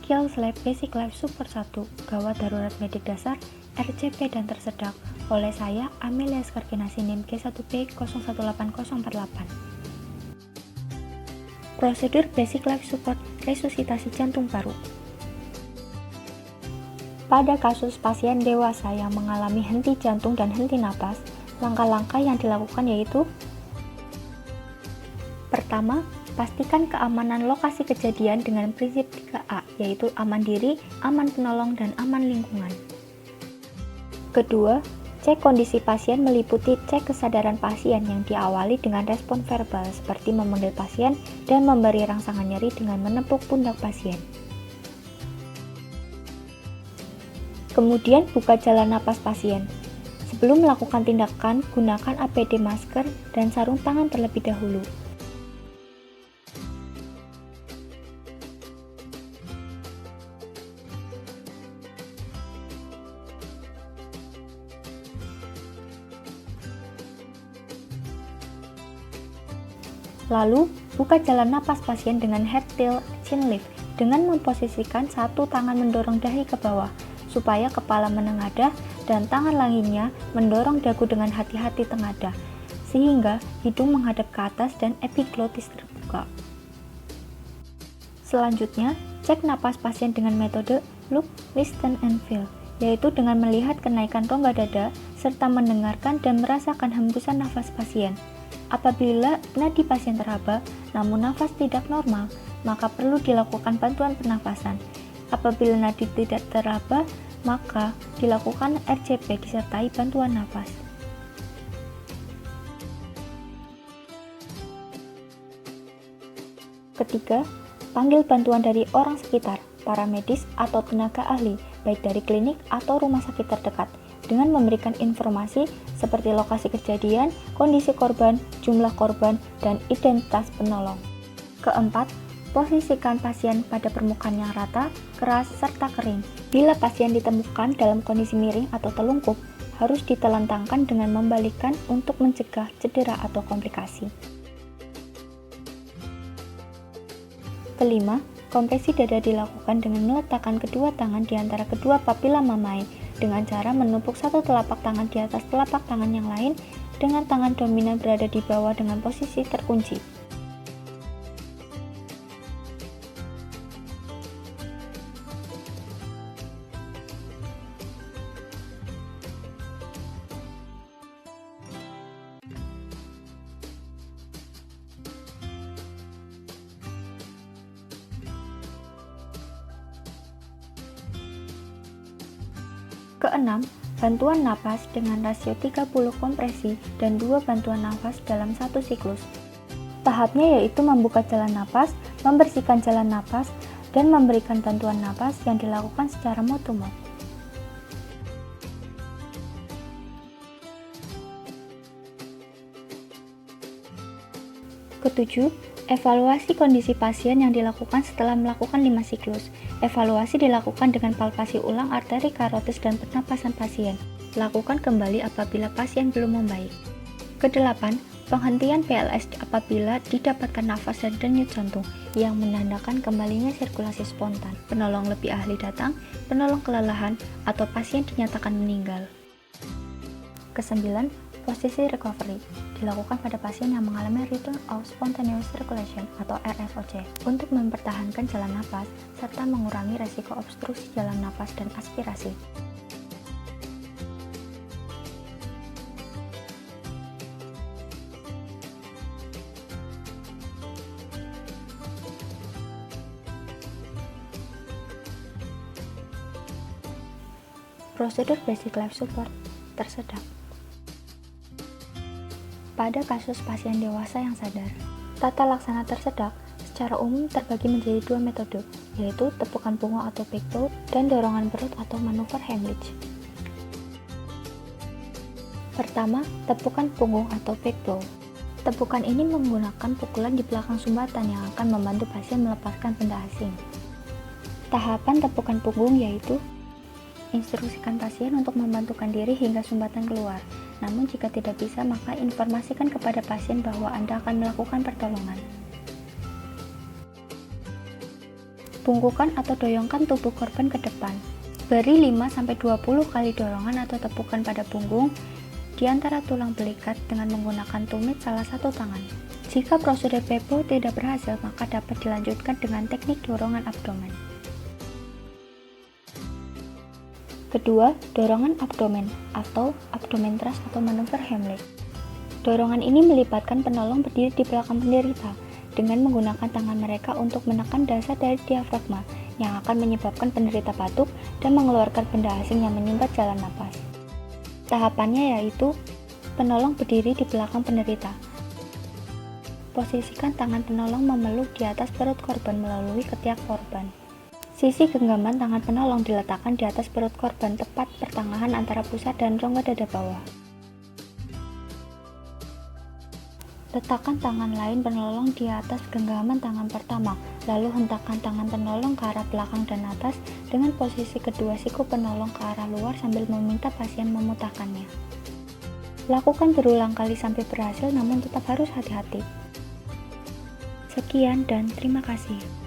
Skills Lab Basic Life Support 1 Gawat Darurat Medik Dasar RCP dan Tersedak oleh saya Amelia Skarkinasi NIM G1B 018048. Prosedur Basic Life Support resusitasi jantung paru. Pada kasus pasien dewasa yang mengalami henti jantung dan henti napas, langkah-langkah yang dilakukan yaitu: pertama, pastikan keamanan lokasi kejadian dengan prinsip 3A, yaitu aman diri, aman penolong, dan aman lingkungan. Kedua, cek kondisi pasien meliputi cek kesadaran pasien yang diawali dengan respon verbal seperti memanggil pasien dan memberi rangsangan nyeri dengan menepuk pundak pasien. Kemudian buka jalan napas pasien. Sebelum melakukan tindakan, gunakan APD masker dan sarung tangan terlebih dahulu. Lalu, buka jalan napas pasien dengan head tilt chin lift dengan memposisikan satu tangan mendorong dahi ke bawah, supaya kepala menengadah dan tangan lainnya mendorong dagu dengan hati-hati tengadah, sehingga hidung menghadap ke atas dan epiglotis terbuka. Selanjutnya, cek napas pasien dengan metode look, listen, and feel, yaitu dengan melihat kenaikan rongga dada serta mendengarkan dan merasakan hembusan nafas pasien. Apabila nadi pasien teraba, namun nafas tidak normal, maka perlu dilakukan bantuan pernafasan. Apabila nadi tidak teraba, maka dilakukan RCP disertai bantuan nafas. Ketiga, panggil bantuan dari orang sekitar, para medis atau tenaga ahli, baik dari klinik atau rumah sakit terdekat, dengan memberikan informasi seperti lokasi kejadian, kondisi korban, jumlah korban, dan identitas penolong. Keempat, posisikan pasien pada permukaan yang rata, keras, serta kering. Bila pasien ditemukan dalam kondisi miring atau telungkup, harus ditelentangkan dengan membalikkan untuk mencegah cedera atau komplikasi. Kelima, kompresi dada dilakukan dengan meletakkan kedua tangan di antara kedua papila mamae dengan cara menumpuk satu telapak tangan di atas telapak tangan yang lain dengan tangan dominan berada di bawah dengan posisi terkunci. Keenam, bantuan napas dengan rasio 30 kompresi dan 2 bantuan nafas dalam satu siklus. Tahapnya yaitu membuka jalan napas, membersihkan jalan napas, dan memberikan bantuan napas yang dilakukan secara mot-to-mot. Ketujuh, evaluasi kondisi pasien yang dilakukan setelah melakukan 5 siklus. Evaluasi dilakukan dengan palpasi ulang arteri karotis dan pernapasan pasien. Lakukan kembali apabila pasien belum membaik. Kedelapan, penghentian PLS apabila didapatkan nafas dan denyut jantung yang menandakan kembalinya sirkulasi spontan. Penolong lebih ahli datang, penolong kelelahan, atau pasien dinyatakan meninggal. Kesembilan, posisi recovery dilakukan pada pasien yang mengalami return of spontaneous circulation atau RSOC untuk mempertahankan jalan napas serta mengurangi resiko obstruksi jalan napas dan aspirasi. Prosedur Basic Life Support tersedak. Pada kasus pasien dewasa yang sadar, tata laksana tersedak secara umum terbagi menjadi 2 metode, yaitu tepukan punggung atau back blow dan dorongan perut atau manuver Heimlich. Pertama, tepukan punggung atau back blow. Tepukan ini menggunakan pukulan di belakang sumbatan yang akan membantu pasien melepaskan benda asing. Tahapan tepukan punggung yaitu instruksikan pasien untuk membantukan diri hingga sumbatan keluar. Namun jika tidak bisa, maka informasikan kepada pasien bahwa Anda akan melakukan pertolongan. Bungkukan atau doyongkan tubuh korban ke depan. Beri 5-20 kali dorongan atau tepukan pada punggung di antara tulang belikat dengan menggunakan tumit salah satu tangan. Jika prosedur PEPO tidak berhasil, maka dapat dilanjutkan dengan teknik dorongan abdomen. Kedua, dorongan abdomen atau abdomen thrust atau manuver Heimlich. Dorongan ini melibatkan penolong berdiri di belakang penderita dengan menggunakan tangan mereka untuk menekan dasar dari diafragma yang akan menyebabkan penderita batuk dan mengeluarkan benda asing yang menyumbat jalan napas. Tahapannya yaitu penolong berdiri di belakang penderita. Posisikan tangan penolong memeluk di atas perut korban melalui ketiak korban. Sisi genggaman tangan penolong diletakkan di atas perut korban tepat pertengahan antara pusat dan rongga dada bawah. Letakkan tangan lain penolong di atas genggaman tangan pertama, lalu hentakkan tangan penolong ke arah belakang dan atas dengan posisi kedua siku penolong ke arah luar sambil meminta pasien memutahkannya. Lakukan berulang kali sampai berhasil, namun tetap harus hati-hati. Sekian dan terima kasih.